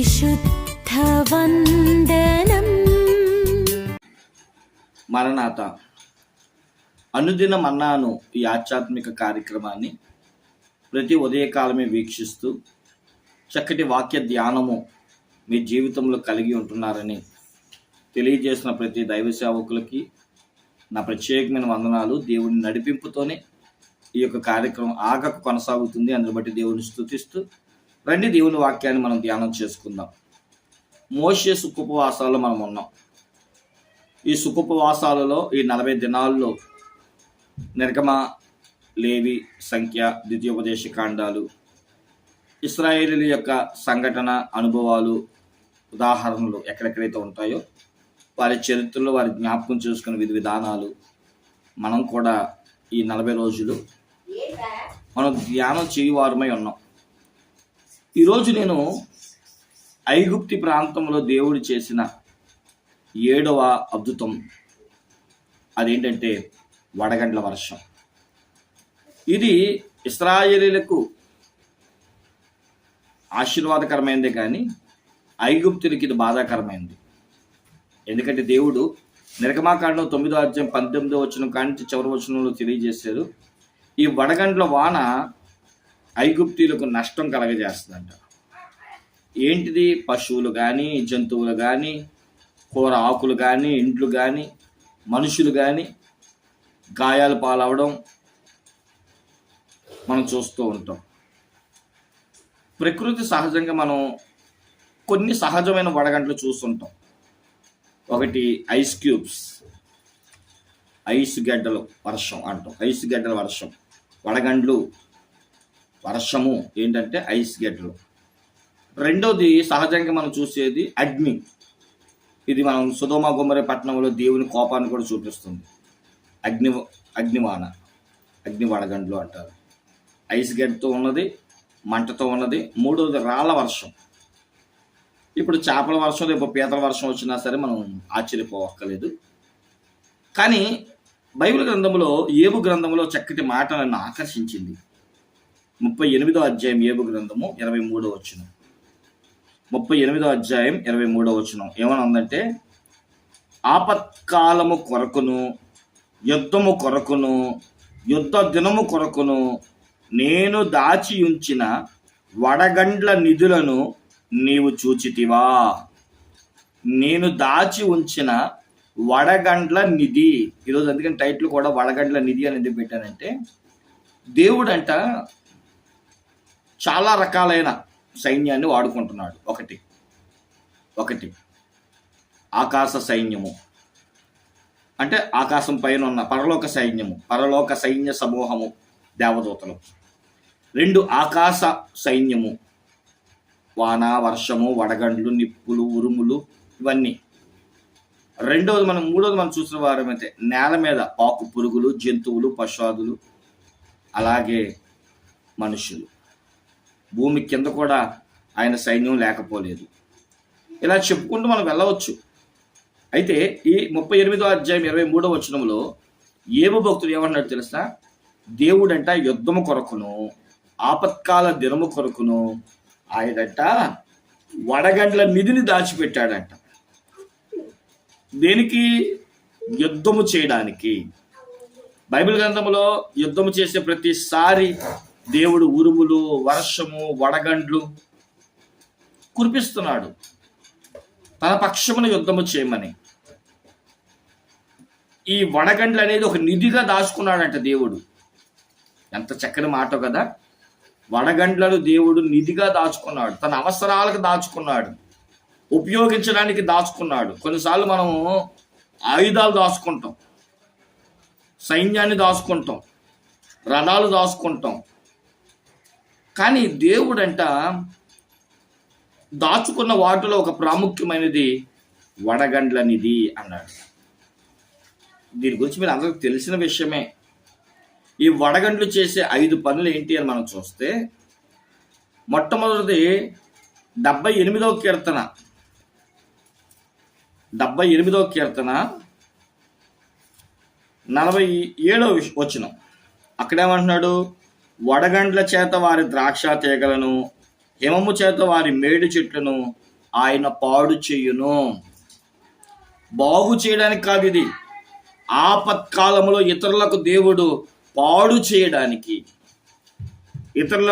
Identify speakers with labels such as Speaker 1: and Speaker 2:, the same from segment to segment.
Speaker 1: పరిశుద్ధవందనం.
Speaker 2: మరణాత అనుదిన మన్నాను ఈ ఆధ్యాత్మిక కార్యక్రమాన్ని ప్రతి ఉదయకాలమే వీక్షిస్తూ చక్కటి వాక్య ధ్యానము మీ జీవితంలో కలిగి ఉంటున్నారని తెలియజేసిన ప్రతి దైవ సేవకులకి నా ప్రత్యేకమైన వందనాలు. దేవుని నడిపింపుతోనే ఈ యొక్క కార్యక్రమం ఆగక కొనసాగుతుంది. అందుని బట్టి దేవుని స్తుతిస్తూ రండి దేవుని వాక్యాన్ని మనం ధ్యానం చేసుకుందాం. మోషే సుఖోపవాసాల్లో మనం ఉన్నాం. ఈ సుఖోపవాసాలలో ఈ 40 దినాల్లో నిర్గమ, లేవి, సంఖ్య, ద్వితీయోపదేశ కాండాలు, ఇశ్రాయేలీయుల యొక్క సంఘటన, అనుభవాలు, ఉదాహరణలు ఎక్కడెక్కడైతే ఉంటాయో వారి చరిత్రలో వారి జ్ఞాపకం చేసుకున్న విధి విధానాలు మనం కూడా ఈ 40 రోజులు మనం ధ్యానం చేయవారమై ఉన్నాం. ఈరోజు నేను ఐగుప్తి ప్రాంతంలో దేవుడు చేసిన 7వ అద్భుతం అదేంటంటే వడగండ్ల వర్షం. ఇది ఇశ్రాయేలీయులకు ఆశీర్వాదకరమైనదే కానీ ఐగుప్తులకి ఇది బాధాకరమైనది. ఎందుకంటే దేవుడు నిర్గమాకాండం 9వ అధ్యాయం 18వ వచనం కానించి చివరి వచనంలో తెలియజేశారు, ఈ వడగండ్ల వాన ఐగుప్తీయులకు నష్టం కలగజేస్తుందంట. ఏంటిది? పశువులు కానీ, జంతువులు కానీ, కూర ఆకులు కానీ, ఇండ్లు కానీ, మనుషులు కానీ గాయాలు పాలవడం మనం చూస్తూ ఉంటాం. ప్రకృతి సహజంగా మనం కొన్ని సహజమైన వడగండ్లు చూస్తుంటాం. ఒకటి ఐస్ క్యూబ్స్, ఐస్ గడ్డలు వర్షం అంటాం. ఐస్ గడ్డల వర్షం, వడగండ్లు వర్షము ఏంటంటే ఐస్ గడ్డలు. రెండోది సహజంగా మనం చూసేది అగ్ని. ఇది మనం సొదొమ గొమొర్రా పట్టణంలో దేవుని కోపాన్ని కూడా చూపిస్తుంది. అగ్నివాన, అగ్ని వడగండ్లు అంటారు. ఐస్ గడ్డతో ఉన్నది, మంటతో ఉన్నది. మూడోది రాళ్ళ వర్షం. ఇప్పుడు చేపల వర్షం, రేపు పీతల వర్షం వచ్చినా సరే మనం ఆశ్చర్యపోవక్కర్లేదు. కానీ బైబిల్ గ్రంథంలో, ఏబు గ్రంథంలో చక్కటి మాట నన్ను ఆకర్షించింది. 38వ అధ్యాయం ఏబు గ్రంథము 23వ వచనం. 38వ అధ్యాయం 23వ వచనం ఏమని ఉందంటే, ఆపత్కాలము కొరకును, యుద్ధము కొరకును, యుద్ధ దినము కొరకును నేను దాచి ఉంచిన వడగండ్ల నిధులను నీవు చూచితివా? నేను దాచి ఉంచిన వడగండ్ల నిధి. ఈరోజు అందుకని టైటిల్ కూడా వడగండ్ల నిధి అని ఎందుకు పెట్టానంటే, దేవుడంట చాలా రకాలైన సైన్యాన్ని వాడుకుంటున్నాడు. ఒకటి ఆకాశ సైన్యము, అంటే ఆకాశం పైన ఉన్న పరలోక సైన్యము, పరలోక సైన్య సమూహము, దేవదూతలు. 2 ఆకాశ సైన్యము, వాన, వర్షము, వడగండ్లు, నిప్పులు, ఉరుములు, ఇవన్నీ. మూడోది మనం చూసిన వారమైతే నేల మీద ఆకు పురుగులు, జంతువులు, పశువులు, అలాగే మనుషులు. భూమి కింద కూడా ఆయన సైన్యం లేకపోలేదు. ఇలా చెప్పుకుంటూ మనం వెళ్ళవచ్చు. అయితే ఈ 38వ అధ్యాయం 23వ వచనంలో ఏబు భక్తుడు ఏమన్నాడు తెలుసా? దేవుడంట యుద్ధము కొరకును, ఆపత్కాల దినము కొరకును ఆయనంట వడగండ్ల నిధిని దాచిపెట్టాడంట. దేనికి? యుద్ధము చేయడానికి. బైబిల్ గ్రంథంలో యుద్ధము చేసే ప్రతిసారి దేవుడు ఉరుములు, వర్షము, వడగండ్లు కురిపిస్తున్నాడు తన పక్షమున యుద్ధము చేయమని. ఈ వడగండ్లు అనేది ఒక నిధిగా దాచుకున్నాడంట దేవుడు. ఎంత చక్కని మాట కదా! వడగండ్లను దేవుడు నిధిగా దాచుకున్నాడు, తన అవసరాలకు దాచుకున్నాడు, ఉపయోగించడానికి దాచుకున్నాడు. కొన్నిసార్లు మనము ఆయుధాలు దాచుకుంటాం, సైన్యాన్ని దాచుకుంటాం, రథాలు దాచుకుంటాం. కానీ దేవుడంట దాచుకున్న వాటిలో ఒక ప్రాముఖ్యమైనది వడగండ్ల నిధి అన్నాడు. దీని గురించి మీరు అందరికీ తెలిసిన విషయమే. ఈ వడగండ్లు చేసే 5 పనులు ఏంటి అని మనం చూస్తే, మొట్టమొదటిది 78వ కీర్తన 47వ వచనం. అక్కడేమంటున్నాడు? వడగండ్ల చేత వారి ద్రాక్ష తీగలను, హిమము చేత వారి మేడు చెట్లను ఆయన పాడు చేయును. బాగు చేయడానికి కాదు, ఇది ఆపత్కాలంలో ఇతరులకు దేవుడు పాడు చేయడానికి, ఇతరుల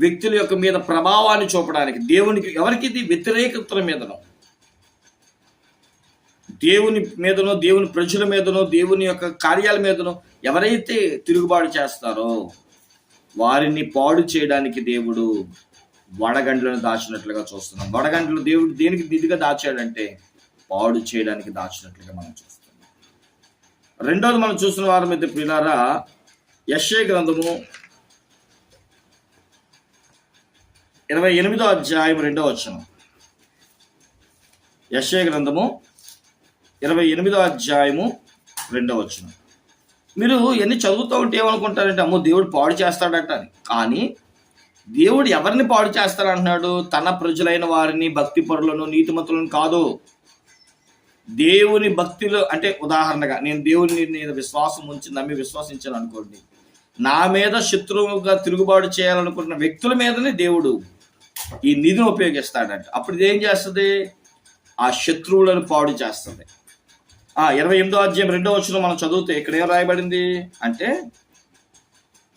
Speaker 2: వ్యక్తుల యొక్క మీద ప్రభావాన్ని చూపడానికి, దేవునికి ఎవరికి ఇది వ్యతిరేకతల మీదనో, దేవుని మీదనో, దేవుని ప్రజల మీదనో, దేవుని యొక్క కార్యాల మీదనో ఎవరైతే తిరుగుబాటు చేస్తారో వారిని పాడు చేయడానికి దేవుడు వడగండ్లను దాచినట్లుగా చూస్తున్నాం. వడగండ్లు దేవుడు దేనికి దిద్దుగా దాచాడంటే పాడు చేయడానికి దాచినట్లుగా మనం చూస్తున్నాం. రెండోది మనం చూస్తున్న వారి మీద ప్రియులారా, యెషయా గ్రంథము 28వ అధ్యాయం 2వ వచనం. యెషయా గ్రంథము 28వ అధ్యాయము 2వ వచనం. మీరు ఎన్ని చదువుతూ ఉంటే ఏమనుకుంటారంటే అమ్మో దేవుడు పాడు చేస్తాడట అని. కానీ దేవుడు ఎవరిని పాడు చేస్తాడంటున్నాడు? తన ప్రజలైన వారిని, భక్తి పరులను, నీతిమంతులను కాదు. దేవుని భక్తిలో అంటే ఉదాహరణగా నేను దేవుని మీద విశ్వాసం ఉంచి నమ్మి విశ్వసించాను అనుకోండి, నా మీద శత్రువుగా తిరుగుబాటు చేయాలనుకుంటున్న వ్యక్తుల మీదనే దేవుడు ఈ నిధిని ఉపయోగిస్తాడంట. అప్పుడు ఇదేం చేస్తుంది? ఆ శత్రువులను పాడు చేస్తుంది. 28వ అధ్యాయం 2వ వచనం మనం చదివితే ఇక్కడ ఏం రాయబడింది అంటే,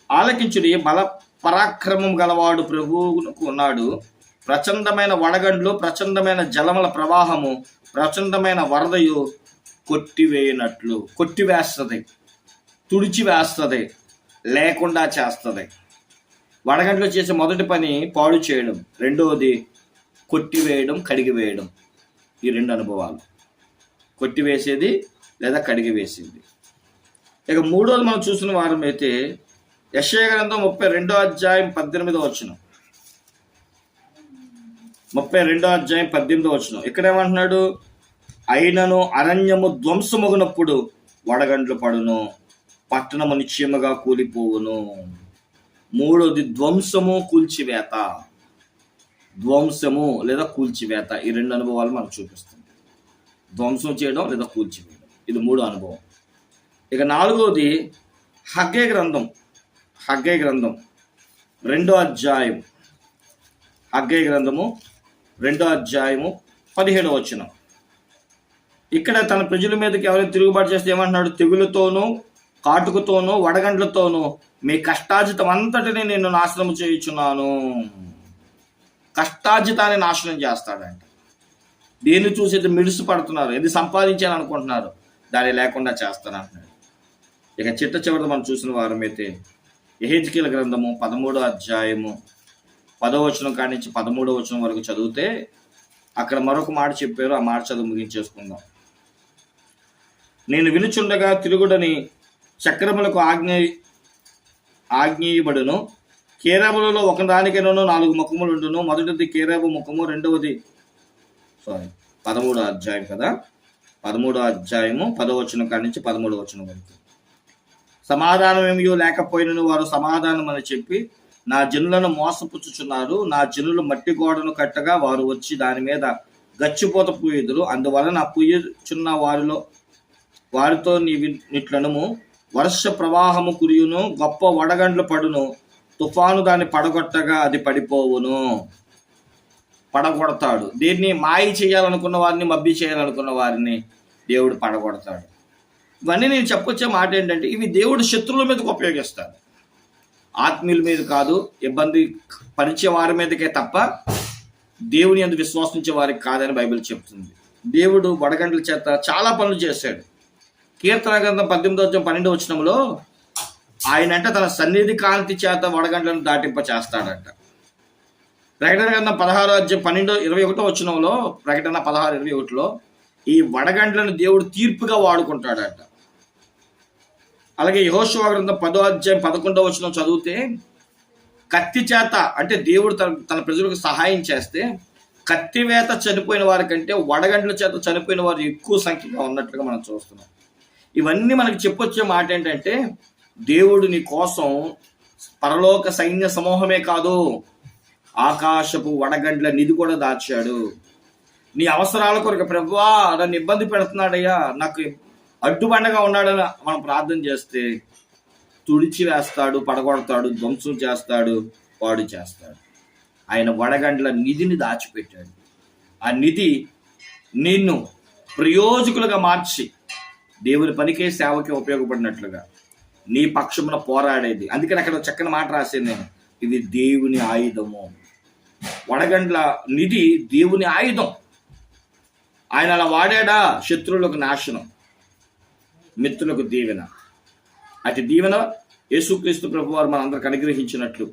Speaker 2: ఆలకించుడి, బల పరాక్రమం గలవాడు ప్రభువుకు ఉన్నాడు. ప్రచండమైన వడగండ్లు, ప్రచండమైన జలముల ప్రవాహము, ప్రచండమైన వరదయు కొట్టివేస్తుంది, తుడిచివేస్తుంది, లేకుండా చేస్తుంది. వడగండ్లు చేసే మొదటి పని పాడు చేయడం, రెండవది కొట్టివేయడం, కడిగివేయడం. ఈ రెండు అనుభవాలు, కొట్టివేసేది లేదా కడిగి వేసేది. ఇక మూడోది మనం చూసిన వారం అయితే యెషయా గ్రంథం 32వ అధ్యాయం 18వ వచనం. 32వ అధ్యాయం 18వ వచనం. ఇక్కడేమంటున్నాడు? అయినను అరణ్యము ధ్వంసమగునప్పుడు వడగండ్లు పడును, పట్టణము నిశ్చయముగా కూలిపోవును. మూడోది ధ్వంసము, కూల్చివేత. ధ్వంసము లేదా కూల్చివేత, ఈ రెండు అనుభవాలు మనకు చూపిస్తుంది. ధ్వంసం చేయడం లేదా కూల్చివేయడం, ఇది మూడో అనుభవం. ఇక నాలుగోది హగ్గై గ్రంథం 2వ అధ్యాయం. హగ్గై గ్రంథము 2వ అధ్యాయము 17వ వచనం. ఇక్కడ తన ప్రజల మీదకి ఎవరైనా తిరుగుబాటు చేస్తే ఏమంటున్నాడు? తెగులతోనూ, కాటుకతోనూ, వడగండ్లతోనూ మీ కష్టార్జితం అంతటిని నేను నాశనం చేయుచున్నాను. కష్టార్జితాన్ని నాశనం చేస్తాడంట. దేన్ని చూసి మిడుసు పడుతున్నారు, ఏది సంపాదించాను అనుకుంటున్నారు, దాన్ని లేకుండా చేస్తాను అంటున్నాడు. ఇక చిట్ట చివరి మనం చూసిన వారం అయితే యెహెజ్కేలు గ్రంథము 13వ అధ్యాయము 10వ వచనం కాడి నుంచి 13వ వచనం వరకు చదివితే అక్కడ మరొక మాట చెప్పారు. ఆ మాట చదువు ముగించేసుకుందాం. నేను వినుచుండగా తిరుగుడని చక్రములకు ఆజ్ఞేయబడును. కేరాబులలో ఒకదానికైనా 4 ముఖములు ఉండును. మొదటిది కేరాబు ముఖము, రెండవది 13వ అధ్యాయం కదా, 13వ అధ్యాయము 10వ వచనం కాడి నుంచి 13వ వచనం వరకు. సమాధానం ఏమీ లేకపోయినను వారు సమాధానం అని చెప్పి నా జనులను మోసపుచ్చుచున్నారు. నా జనులు మట్టి గోడను కట్టగా వారు వచ్చి దాని మీద గచ్చిపోత పూయుదురు. అందువలన పూయుచున్న వారితో నిట్లనము, వర్ష ప్రవాహము కురియును, గొప్ప వడగండ్లు పడును, తుఫాను దాన్ని పడగొట్టగా అది పడిపోవును. పడగొడతాడు. దీన్ని మాయ చేయాలనుకున్న వారిని, మబ్బి చేయాలనుకున్న వారిని దేవుడు పడగొడతాడు. ఇవన్నీ నేను చెప్పొచ్చే మాట ఏంటంటే, ఇవి దేవుడు శత్రువుల మీదకి ఉపయోగిస్తాడు, ఆత్మీయుల మీద కాదు, ఇబ్బంది పరిచే వారి మీదకే తప్ప దేవుని యందు విశ్వసించే వారికి కాదని బైబిల్ చెప్తుంది. దేవుడు వడగండ్ల చేత చాలా పనులు చేశాడు. కీర్తన గ్రంథం 18వ అధ్యాయం 12వ వచనంలో ఆయనంట తన సన్నిధి కాంతి చేత వడగండ్లను దాటింప చేస్తాడంట. ప్రకటన గ్రంథం 16వ అధ్యాయం 21వ వచనంలో, ప్రకటన 16:21లో ఈ వడగండ్లను దేవుడు తీర్పుగా వాడుకుంటాడంట. అలాగే యెహోషువ గ్రంథం 10వ అధ్యాయం 11వ వచనం చదివితే కత్తి చేత అంటే దేవుడు తన ప్రజలకు సహాయం చేస్తే కత్తివేత చనిపోయిన వారి కంటే వడగండ్ల చేత చనిపోయిన వారు ఎక్కువ సంఖ్యగా ఉన్నట్లుగా మనం చూస్తున్నాం. ఇవన్నీ మనకు చెప్పొచ్చే మాట ఏంటంటే, దేవుడు నీ కోసం పరలోక సైన్య సమూహమే కాదు, ఆకాశపు వడగండ్ల నిధి కూడా దాచాడు. నీ అవసరాల కొరకు ప్రభువా నన్ను ఇబ్బంది పెడుతున్నాడయ్యా, నాకు అడ్డుబండగా ఉన్నాడని మనం ప్రార్థన చేస్తే తుడిచి వేస్తాడు, పడగొడతాడు, ధ్వంసం చేస్తాడు, పాడు చేస్తాడు. ఆయన వడగండ్ల నిధిని దాచిపెట్టాడు. ఆ నిధి నిన్ను ప్రయోజకులుగా మార్చి దేవుని పనికే సేవకే ఉపయోగపడినట్లుగా నీ పక్షమున పోరాడేది. అందుకని అక్కడ చక్కని మాట రాశాను నేను, ఇది దేవుని ఆయుధము. వడగండ్ల నిధి దేవుని ఆయుధం. ఆయన అలా వాడాడా శత్రువులకు నాశనం, మిత్రులకు దీవెన. అటు దీవెన యేసుక్రీస్తు ప్రభు వారు మనందరికి అనుగ్రహించినట్లు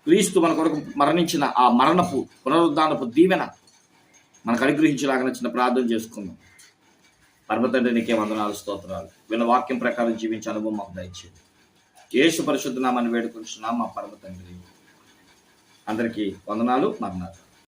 Speaker 2: క్రీస్తు మన కొరకు మరణించిన ఆ మరణపు పునరుద్ధానపు దీవెన మనకు అనుగ్రహించలాగా చిన్న ప్రార్థన చేసుకుందాం. పరమతండ్రి నీకే వందనాలు, స్తోత్రాలు. వీళ్ళ వాక్యం ప్రకారం జీవించే అనుభవం మాకు దయచేయండి. యేసు పరిశుద్ధ నామాన్ని వేడుకుంటున్నాం మా పరమతండ్రి. అందరికీ వందనాలు, మరణాలు.